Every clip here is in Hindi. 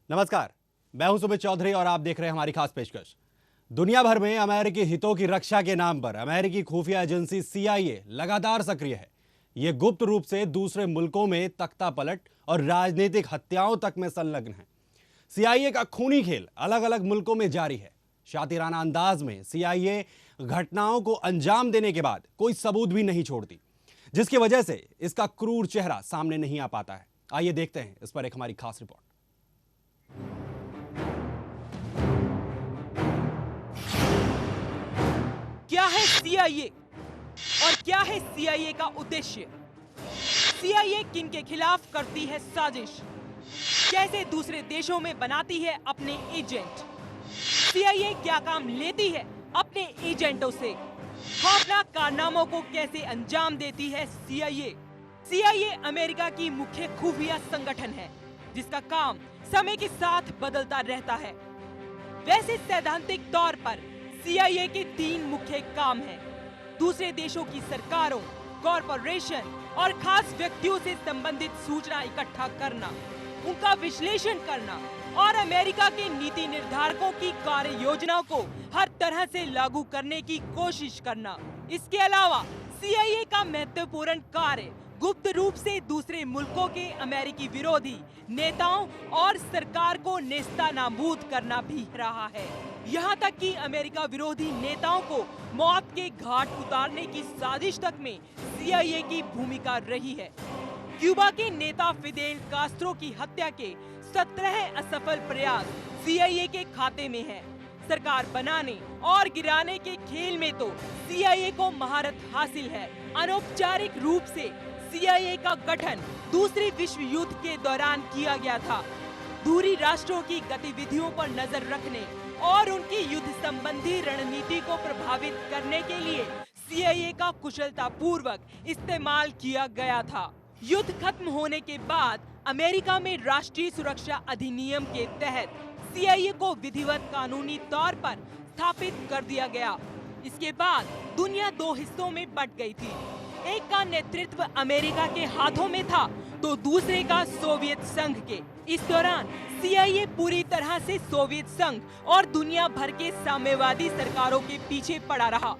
नमस्कार, मैं हूं सुमित चौधरी और आप देख रहे हैं हमारी खास पेशकश। दुनिया भर में अमेरिकी हितों की रक्षा के नाम पर अमेरिकी खुफिया एजेंसी CIA लगातार सक्रिय है। यह गुप्त रूप से दूसरे मुल्कों में तख्ता पलट और राजनीतिक हत्याओं तक में संलग्न है। CIA का खूनी खेल अलग अलग मुल्कों में जारी है। शातिराना अंदाज में CIA घटनाओं को अंजाम देने के बाद कोई सबूत भी नहीं छोड़ती, जिसकी वजह से इसका क्रूर चेहरा सामने नहीं आ पाता है। आइए देखते हैं इस पर एक हमारी खास रिपोर्ट। क्या है CIA और क्या है CIA का उद्देश्य? CIA किन के खिलाफ करती है साजिश? कैसे दूसरे देशों में बनाती है अपने एजेंट? CIA क्या काम लेती है अपने एजेंटों से? खौफनाक कारनामों को कैसे अंजाम देती है CIA? CIA अमेरिका की मुख्य खुफिया संगठन है, जिसका काम समय के साथ बदलता रहता है। वैसे सैद्धांतिक तौर पर CIA के 3 मुख्य काम हैं: दूसरे देशों की सरकारों, कॉरपोरेशन और खास व्यक्तियों से संबंधित सूचना इकट्ठा करना, उनका विश्लेषण करना और अमेरिका के नीति निर्धारकों की कार्य योजनाओं को हर तरह से लागू करने की कोशिश करना। इसके अलावा CIA का महत्वपूर्ण कार्य गुप्त रूप से दूसरे मुल्कों के अमेरिकी विरोधी नेताओं और सरकार को नेस्तनाबूद करना भी रहा है। यहाँ तक कि अमेरिका विरोधी नेताओं को मौत के घाट उतारने की साजिश तक में CIA की भूमिका रही है। क्यूबा के नेता फिदेल कास्त्रो की हत्या के 17 असफल प्रयास CIA के खाते में है। सरकार बनाने और गिराने के खेल में तो CIA को महारत हासिल है। अनौपचारिक रूप से CIA का गठन दूसरे विश्व युद्ध के दौरान किया गया था। दूरी राष्ट्रों की गतिविधियों पर नजर रखने और उनकी युद्ध संबंधी रणनीति को प्रभावित करने के लिए CIA का कुशलता पूर्वक इस्तेमाल किया गया था। युद्ध खत्म होने के बाद अमेरिका में राष्ट्रीय सुरक्षा अधिनियम के तहत CIA को विधिवत कानूनी तौर पर स्थापित कर दिया गया। इसके बाद दुनिया 2 हिस्सों में बंट गई थी। एक का नेतृत्व अमेरिका के हाथों में था तो दूसरे का सोवियत संघ के। इस दौरान CIA पूरी तरह से सोवियत संघ और दुनिया भर के साम्यवादी सरकारों के पीछे पड़ा रहा।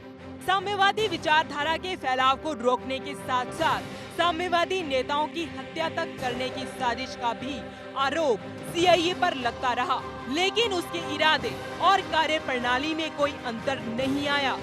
साम्यवादी विचारधारा के फैलाव को रोकने के साथ साथ साम्यवादी नेताओं की हत्या तक करने की साजिश का भी आरोप CIA पर लगता रहा, लेकिन उसके इरादे और कार्यप्रणाली में कोई अंतर नहीं आया।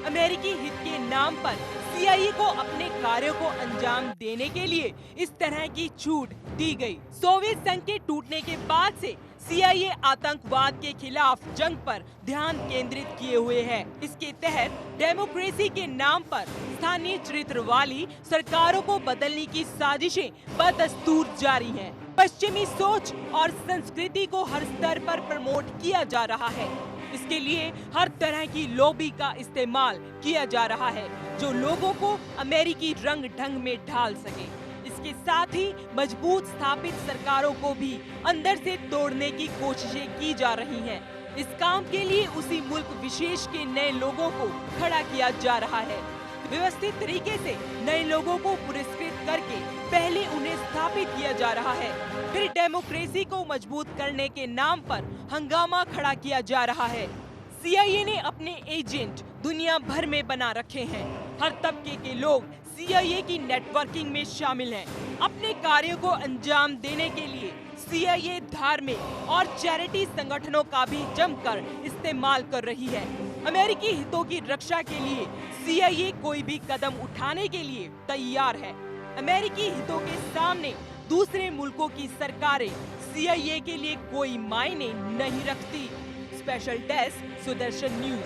अमेरिकी हित के नाम पर CIA को अपने कार्यों को अंजाम देने के लिए इस तरह की छूट दी गई। सोवियत संघ के टूटने के बाद से CIA आतंकवाद के खिलाफ जंग पर ध्यान केंद्रित किए हुए है। इसके तहत डेमोक्रेसी के नाम पर स्थानीय चरित्र वाली सरकारों को बदलने की साजिशें बदस्तूर जारी हैं। पश्चिमी सोच और संस्कृति को हर स्तर पर प्रमोट किया जा रहा है। इसके लिए हर तरह की लॉबी का इस्तेमाल किया जा रहा है, जो लोगों को अमेरिकी रंग ढंग में ढाल सके। इसके साथ ही मजबूत स्थापित सरकारों को भी अंदर से तोड़ने की कोशिशें की जा रही हैं। इस काम के लिए उसी मुल्क विशेष के नए लोगों को खड़ा किया जा रहा है। व्यवस्थित तरीके से नए लोगों को पुरस्कृत करके पहले उन्हें स्थापित किया जा रहा है, फिर डेमोक्रेसी को मजबूत करने के नाम पर हंगामा खड़ा किया जा रहा है। CIA ने अपने एजेंट दुनिया भर में बना रखे हैं। हर तबके के लोग CIA की नेटवर्किंग में शामिल हैं। अपने कार्यों को अंजाम देने के लिए CIA धार्मिक और चैरिटी संगठनों का भी जमकर इस्तेमाल कर रही है। अमेरिकी हितों की रक्षा के लिए CIA कोई भी कदम उठाने के लिए तैयार है। अमेरिकी हितों के सामने दूसरे मुल्कों की सरकारें CIA के लिए कोई मायने नहीं रखती। Special desk, Sudarshan news.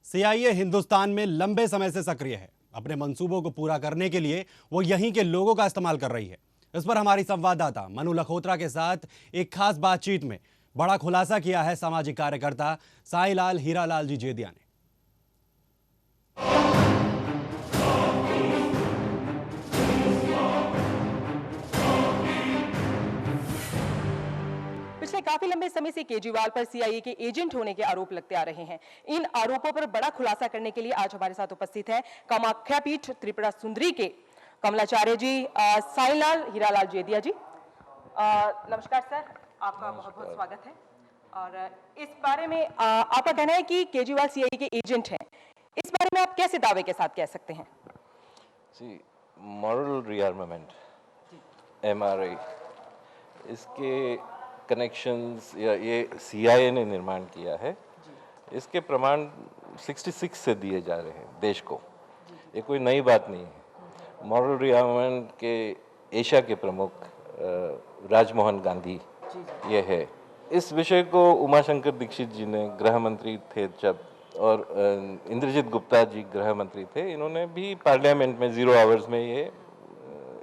CIA Hindustan में लंबे समय से सक्रिय है। अपने मंसूबों को पूरा करने के लिए वो यहीं के लोगों का इस्तेमाल कर रही है। इस पर हमारी संवाददाता मनु लखोत्रा के साथ एक खास बातचीत में बड़ा खुलासा किया है सामाजिक कार्यकर्ता साईलाल हीरालाल जी जेदिया ने। पिछले काफी लंबे समय से केजरीवाल पर सीआईए के एजेंट होने के आरोप लगते आ रहे हैं। इन आरोपों पर बड़ा खुलासा करने के लिए आज हमारे साथ उपस्थित है कामाख्या पीठ त्रिपुरा सुंदरी के कमलाचार्य जी, साईलाल हीरालाल जेदिया जी। नमस्कार सर, आपका बहुत बहुत स्वागत है। और इस बारे में आपका कहना है कि केजरीवाल सीआईए के एजेंट हैं, इस बारे में आप कैसे दावे के साथ कह सकते हैं? जी, मॉरल रीआर्मामेंट एमआरआई, इसके कनेक्शंस या ये सीआईए ने निर्माण किया है, इसके प्रमाण 66 से दिए जा रहे हैं देश को। ये कोई नई बात नहीं है। मॉरल रीआर्मामेंट के एशिया के प्रमुख राजमोहन गांधी ये है। इस विषय को उमाशंकर दीक्षित जी ने, गृह मंत्री थे जब, और इंद्रजीत गुप्ता जी गृह मंत्री थे, इन्होंने भी पार्लियामेंट में 0 आवर्स में ये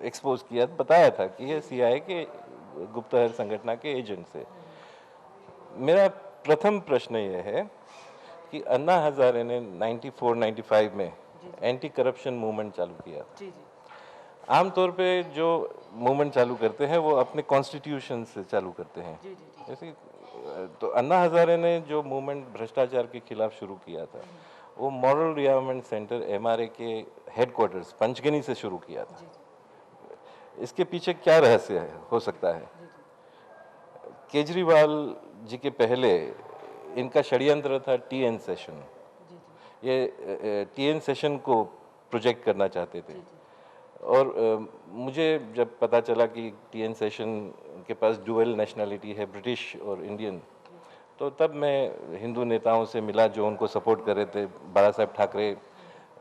एक्सपोज किया, बताया था कि ये सीआईए के गुप्तचर संगठन के एजेंट से। मेरा प्रथम प्रश्न ये है कि अन्ना हजारे ने 94-95 में एंटी करप्शन मूवमेंट चालू किया। आमतौर पे जो मूवमेंट चालू करते हैं वो अपने कॉन्स्टिट्यूशन से चालू करते हैं। जैसे तो अन्ना हजारे ने जो मूवमेंट भ्रष्टाचार के खिलाफ शुरू किया था, वो मॉरल रिआर्मामेंट सेंटर एमआरए के हेडक्वार्टर्स पंचगनी से शुरू किया था। इसके पीछे क्या रहस्य हो सकता है? केजरीवाल जी के पहले इनका षड्यंत्र था टीएन सेशन। ये टीएन सेशन को प्रोजेक्ट करना चाहते थे, और मुझे जब पता चला कि टीएन सेशन के पास डुअल नेशनैलिटी है, ब्रिटिश और इंडियन, तो तब मैं हिंदू नेताओं से मिला जो उनको सपोर्ट कर रहे थे, बाला साहब ठाकरे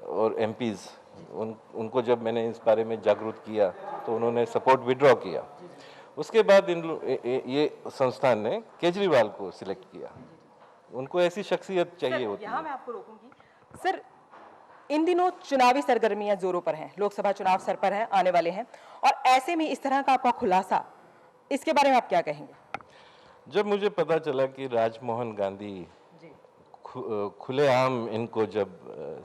और एमपीज़। उनको जब मैंने इस बारे में जागरूक किया तो उन्होंने सपोर्ट विड्रॉ किया। उसके बाद ये संस्थान ने केजरीवाल को सिलेक्ट किया। उनको ऐसी शख्सियत चाहिए होती है। यहाँ मैं आपको रोकूंगी सर। इन दिनों चुनावी सरगर्मियां जोरों पर हैं, लोकसभा चुनाव सर पर हैं, आने वाले हैं, और ऐसे में इस तरह का आपका खुलासा, इसके बारे में आप क्या कहेंगे? जब मुझे पता चला कि राजमोहन गांधी खुलेआम इनको जब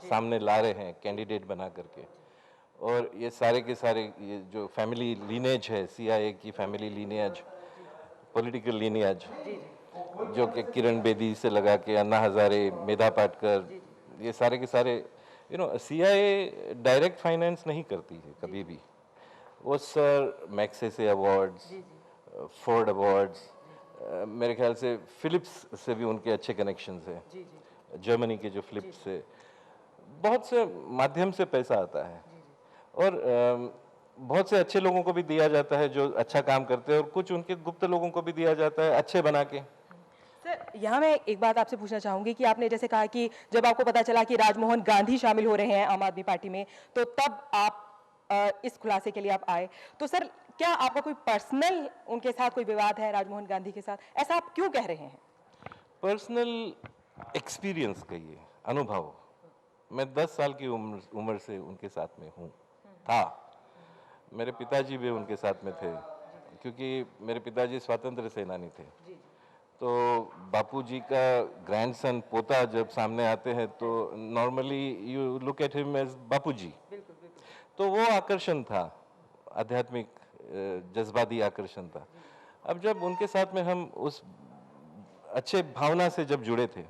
सामने ला रहे हैं कैंडिडेट बना करके, और ये सारे के सारे ये जो फैमिली लीनेज है, सीआईए की फैमिली लीनेज, पॉलिटिकल लीनेज, जो कि किरण बेदी से लगा के अन्ना हजारे, मेधा पाटकर, ये सारे के सारे, सीआईए डायरेक्ट फाइनेंस नहीं करती है कभी भी। वो sir Magsaysay awards, Ford awards, मेरे ख्याल से फिलिप्स से भी उनके अच्छे कनेक्शंस हैं, जर्मनी के जो फिलिप्स से बहुत से माध्यम से पैसा आता है, और बहुत से अच्छे लोगों को भी दिया जाता है जो अच्छा काम करते हैं, और कुछ उनके गुप्त लोगों को भी दिया जाता है अच्छे बना के। सर, यहाँ मैं एक बात आपसे पूछना चाहूंगी कि आपने जैसे कहा कि जब आपको पता चला कि राजमोहन गांधी शामिल हो रहे हैं आम आदमी पार्टी में, तो तब आप इस खुलासे के लिए आप आए। तो सर, क्या आपका कोई पर्सनल उनके साथ कोई विवाद है, राजमोहन गांधी के साथ? ऐसा आप क्यों कह रहे हैं? पर्सनल एक्सपीरियंस कहिए, अनुभव। मैं 10 साल की उम्र से उनके साथ में था। मेरे पिताजी भी उनके साथ में थे, क्योंकि मेरे पिताजी स्वतंत्र सेनानी थे। तो बापूजी का ग्रैंडसन, पोता जब सामने आते हैं तो normally you look at him as Bapuji. तो वो आकर्षण था, आध्यात्मिक जज्बाती आकर्षण था। अब जब उनके साथ में हम उस अच्छे भावना से जब जुड़े थे,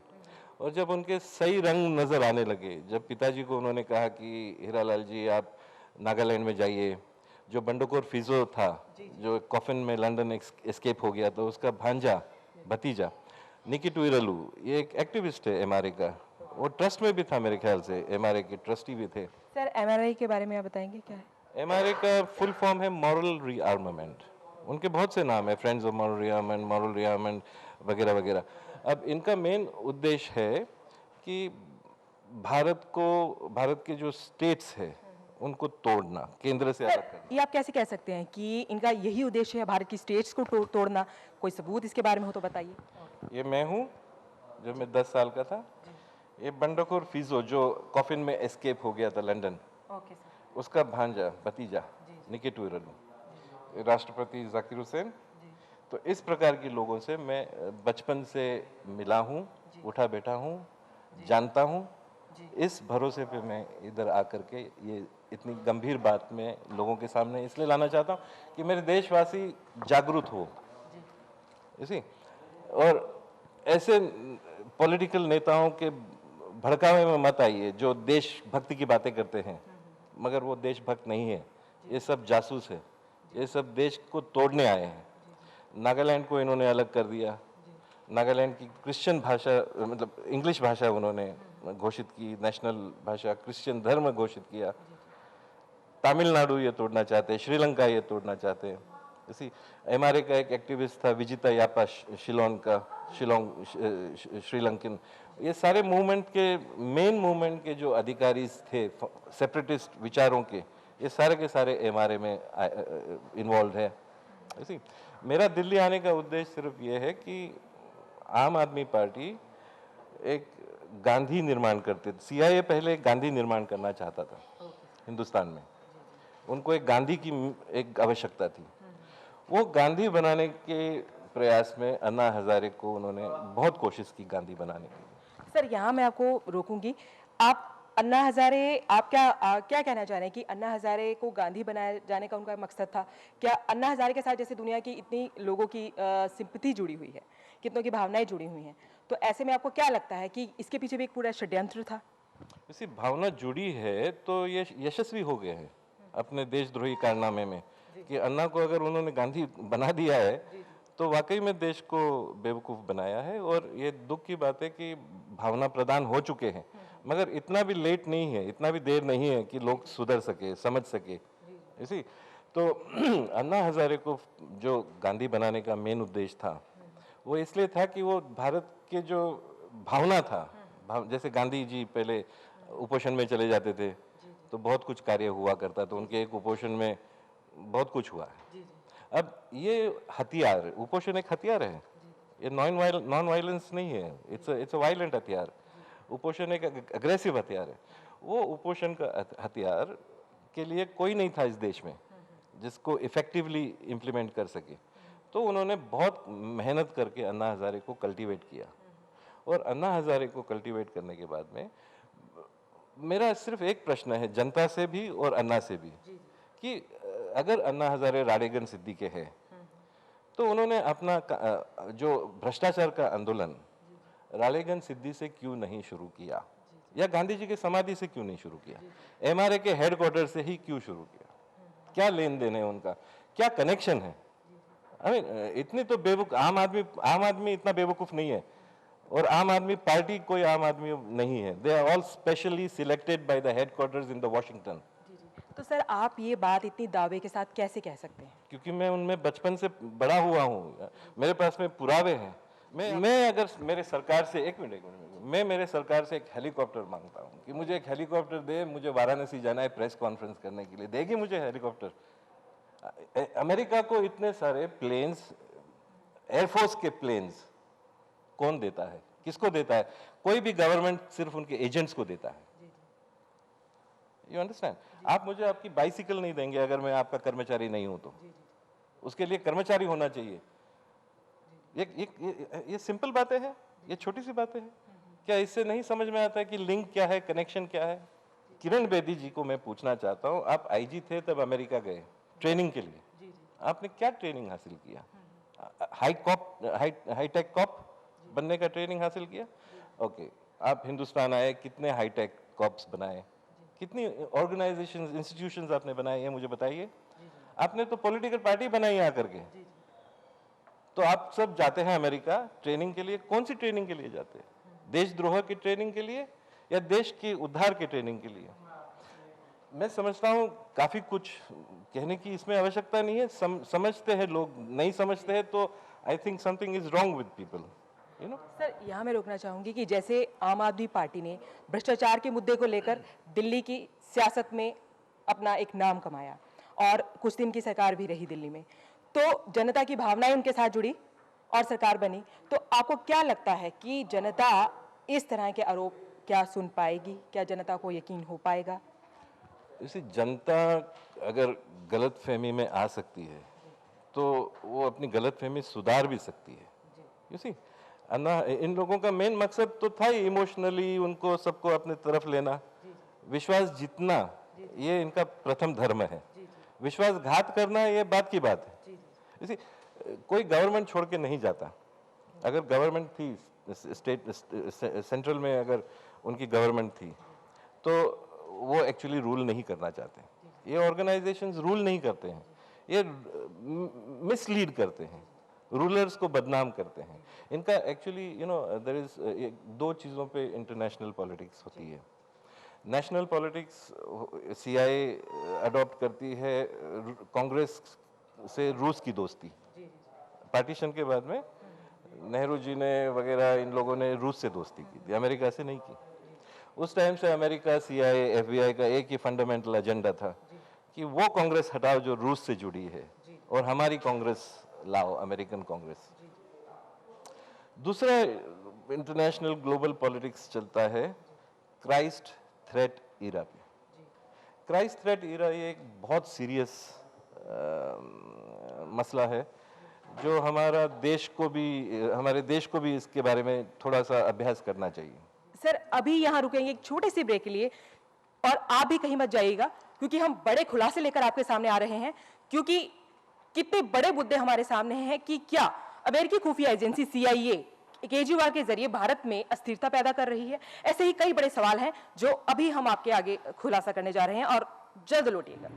और जब उनके सही रंग नज़र आने लगे, जब पिताजी को उन्होंने कहा कि हीरालाल जी आप नागालैंड में जाइए, जो बंडोकोर फिजो था, जो कॉफिन में लंदन एस्केप हो गया, तो उसका भांजा, भतीजा निकी टुइरलू, ये एक एक्टिविस्ट है एमआरए का, वो ट्रस्ट में भी था मेरे ख्याल से, एमआरए के ट्रस्टी भी थे। सर, एमआरआई के बारे में आप बताएंगे क्या है? एमआरए का फुल फॉर्म है मॉरल रीआर्मामेंट। उनके बहुत से नाम है, फ्रेंड्स ऑफ मॉरल रीआर्मामेंट वगैरह वगैरह। अब इनका मेन उद्देश्य है कि भारत के जो स्टेट्स है उनको तोड़ना, केंद्र से अलग करना। ये आप कैसे कह सकते हैं कि इनका यही उद्देश्य है, भारत की स्टेट्स को तोड़ना? कोई सबूत इसके बारे में हो तो बताइए। ये मैं हूँ, जब मैं 10 साल का था। ये बंडोकोर फिजो जो कॉफिन में एस्केप हो गया था लंदन, उसका भांजा, भतीजा निकी टुइरलू, राष्ट्रपति जाकिर हुसैन। तो इस प्रकार के लोगों से मैं बचपन से मिला हूँ, उठा बैठा हूँ, जानता हूँ। इस भरोसे पे मैं इधर आकर के ये इतनी गंभीर बात में लोगों के सामने इसलिए लाना चाहता हूँ कि मेरे देशवासी जागरूक हो। इसी और ऐसे पॉलिटिकल नेताओं के भड़कावे में मत आइए जो देशभक्ति की बातें करते हैं, मगर वो देशभक्त नहीं है, ये सब जासूस है, ये सब देश को तोड़ने आए हैं। नागालैंड को इन्होंने अलग कर दिया, नागालैंड की क्रिश्चियन भाषा मतलब इंग्लिश भाषा उन्होंने घोषित की, नेशनल भाषा क्रिश्चियन धर्म घोषित किया। तमिलनाडु ये तोड़ना चाहते हैं, श्रीलंका ये तोड़ना चाहते हैं। इसी एमआरए का एक एक्टिविस्ट था विजिता यापा शिलोंग श्रीलंकन, ये सारे मूवमेंट के मेन मूवमेंट के जो अधिकारी थे सेपरेटिस्ट विचारों के, ये सारे के सारे एमआरए में इन्वॉल्व है। इसी मेरा दिल्ली आने का उद्देश्य सिर्फ ये है कि आम आदमी पार्टी एक गांधी निर्माण करते, सीआईए पहले गांधी निर्माण करना चाहता था हिंदुस्तान में, उनको एक गांधी की एक आवश्यकता थी। वो गांधी बनाने के प्रयास में अन्ना हजारे को उन्होंने बहुत कोशिश की गांधी बनाने की। सर यहाँ मैं आपको रोकूंगी, आप अन्ना हजारे, आप क्या कहना चाह रहे हैं कि अन्ना हजारे को गांधी बनाए जाने का उनका मकसद था? क्या अन्ना हजारे के साथ जैसे दुनिया की इतनी लोगों की सिंपैथी जुड़ी हुई है, कितनों की भावनाएं जुड़ी हुई हैं, तो ऐसे में आपको क्या लगता है कि इसके पीछे भी एक पूरा षड्यंत्र था? इसी भावना जुड़ी है तो ये यशस्वी हो गए हैं अपने देशद्रोही कारनामे में, कि अन्ना को अगर उन्होंने गांधी बना दिया है तो वाकई में देश को बेवकूफ़ बनाया है। और ये दुख की बात है कि भावना प्रदान हो चुके हैं, मगर इतना भी लेट नहीं है, इतना भी देर नहीं है कि लोग सुधर सके, समझ सके। इसी तो अन्ना हजारे को जो गांधी बनाने का मेन उद्देश्य था वो इसलिए था कि वो भारत के जो भावना था, जैसे गांधी जी पहले उपोषण में चले जाते थे तो बहुत कुछ कार्य हुआ करता, तो उनके एक उपोषण में बहुत कुछ हुआ है। अब ये हथियार, उपोषण एक हथियार है, ये नॉन वायलेंस नहीं है, इट्स अ वायलेंट हथियार। उपोषण एक अग्रेसिव हथियार है। वो उपोषण का हथियार के लिए कोई नहीं था इस देश में जिसको इफेक्टिवली इम्प्लीमेंट कर सके, तो उन्होंने बहुत मेहनत करके अन्ना हजारे को कल्टीवेट किया। और अन्ना हजारे को कल्टीवेट करने के बाद में मेरा सिर्फ एक प्रश्न है जनता से भी और अन्ना से भी, कि अगर अन्ना हजारे राडेगन सिद्धि के हैं तो उन्होंने अपना जो भ्रष्टाचार का आंदोलन रालेगन सिद्धि से क्यों नहीं शुरू किया, या गांधी जी के समाधि से क्यों नहीं शुरू किया, एमआरए के हेडक्वार्टर से ही क्यों शुरू किया? क्या लेन देन है उनका, क्या कनेक्शन है? आई मीन इतनी तो आम आदमी इतना बेवकूफ नहीं है, और आम आदमी पार्टी कोई आम आदमी नहीं है। They are all specially selected by the headquarters in the Washington. तो सर आप ये बात इतनी दावे के साथ कैसे कह सकते हैं? क्योंकि मैं उनमें बचपन से बड़ा हुआ हूँ, मेरे पास में पुरावे हैं। मैं अगर मेरे सरकार से एक मिनट मैं मेरे सरकार से एक हेलीकॉप्टर मांगता हूँ कि मुझे एक हेलीकॉप्टर दे, मुझे वाराणसी जाना है प्रेस कॉन्फ्रेंस करने के लिए, देगी मुझे हेलीकॉप्टर? अमेरिका को इतने सारे प्लेन्स, एयरफोर्स के प्लेन्स कौन देता है, किसको देता है? कोई भी गवर्नमेंट सिर्फ उनके एजेंट्स को देता है। You understand? आप मुझे आपकी बाइसिकल नहीं देंगे अगर मैं आपका कर्मचारी नहीं हूं तो, उसके लिए कर्मचारी होना चाहिए। ये सिंपल बातें हैं, ये छोटी सी बातें हैं। क्या इससे नहीं समझ में आता है कि लिंक क्या है, कनेक्शन क्या है? किरण बेदी जी को मैं पूछना चाहता हूं, आप आईजी थे तब अमेरिका गए ट्रेनिंग के लिए, आपने क्या ट्रेनिंग हासिल किया? हाईटेक कॉप बनने का ट्रेनिंग हासिल किया? ओके, आप हिंदुस्तान आए, कितने हाईटेक कॉप्स बनाए, कितनी ऑर्गेनाइजेशंस, इंस्टीट्यूशंस आपने बनाए हैं मुझे बताइए। आपने तो पॉलिटिकल पार्टी बनाई आकर के। तो आप सब जाते हैं अमेरिका ट्रेनिंग के लिए, कौन सी ट्रेनिंग के लिए जाते हैं? देशद्रोह की ट्रेनिंग के लिए या देश के उद्धार की ट्रेनिंग के लिए? मैं समझता हूँ काफी कुछ कहने की इसमें आवश्यकता नहीं है। समझते हैं लोग, नहीं समझते हैं तो I think something is wrong with people, you know. Sir यहाँ मैं रोकना चाहूंगी कि जैसे आम आदमी पार्टी ने भ्रष्टाचार के मुद्दे को लेकर दिल्ली की सियासत में अपना एक नाम कमाया और कुछ दिन की सरकार भी रही दिल्ली में, तो जनता की भावनाएं उनके साथ जुड़ी और सरकार बनी, तो आपको क्या लगता है कि जनता इस तरह के आरोप क्या सुन पाएगी? क्या जनता को यकीन हो पाएगा? इसी जनता अगर गलतफहमी में आ सकती है तो वो अपनी गलतफहमी सुधार भी सकती है। यू सी, अन्ना इन लोगों का मेन मकसद तो था ही इमोशनली उनको सबको अपने तरफ लेना, विश्वास जीतना ये इनका प्रथम धर्म है। विश्वासघात करना ये बात की बात है। इसी कोई गवर्नमेंट छोड़ के नहीं जाता, अगर गवर्नमेंट थी, स्टेट सेंट्रल में अगर उनकी गवर्नमेंट थी, तो वो एक्चुअली रूल नहीं करना चाहते। ये ऑर्गेनाइजेशंस रूल नहीं करते हैं, ये मिसलीड करते हैं, रूलर्स को बदनाम करते हैं। इनका एक्चुअली देयर इज दो चीज़ों पे इंटरनेशनल पॉलिटिक्स होती है। नेशनल पॉलिटिक्स CIA अडॉप्ट करती है कांग्रेस से रूस की दोस्ती। पार्टीशन के बाद में नेहरू जी ने वगैरह इन लोगों ने रूस से दोस्ती की थी, अमेरिका से नहीं की। उस टाइम से अमेरिका, CIA, FBI का एक ही फंडामेंटल एजेंडा था कि वो कांग्रेस हटाओ जो रूस से जुड़ी है और हमारी कांग्रेस लाओ, अमेरिकन कांग्रेस। दूसरा इंटरनेशनल ग्लोबल पॉलिटिक्स चलता है क्राइस्ट थ्रेट इरा पे। क्राइस्ट थ्रेट इरा ये एक बहुत सीरियस मसला है जो हमारे देश को भी इसके बारे में थोड़ा सा अभ्यास करना चाहिए। सर अभी यहाँ रुकेंगे एक छोटे से ब्रेक के लिए, और आप भी कहीं मत जाइएगा क्योंकि हम बड़े खुलासे लेकर आपके सामने आ रहे हैं। क्योंकि कितने बड़े मुद्दे हमारे सामने हैं कि क्या अमेरिकी खुफिया एजेंसी CIA केजरीवाल के जरिए भारत में अस्थिरता पैदा कर रही है। ऐसे ही कई बड़े सवाल हैं जो अभी हम आपके आगे खुलासा करने जा रहे हैं, और जल्द लौटिएगा।